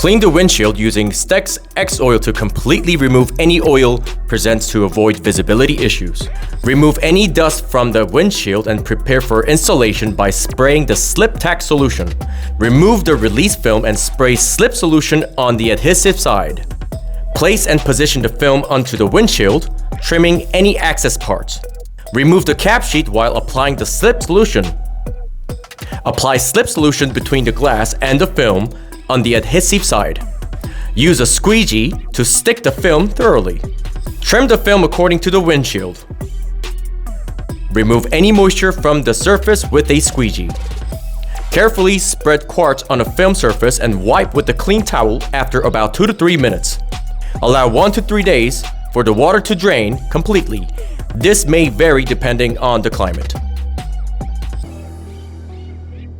Clean the windshield using STEK's X oil to completely remove any oil presents to avoid visibility issues. Remove any dust from the windshield and prepare for installation by spraying the slip tack solution. Remove the release film and spray slip solution on the adhesive side. Place and position the film onto the windshield, trimming any access parts. Remove the cap sheet while applying the slip solution. Apply slip solution between the glass and the film on the adhesive side. Use a squeegee to stick the film thoroughly. Trim the film according to the windshield. Remove any moisture from the surface with a squeegee. Carefully spread quartz on a film surface and wipe with a clean towel after about 2 to 3 minutes. Allow 1 to 3 days for the water to drain completely. This may vary depending on the climate.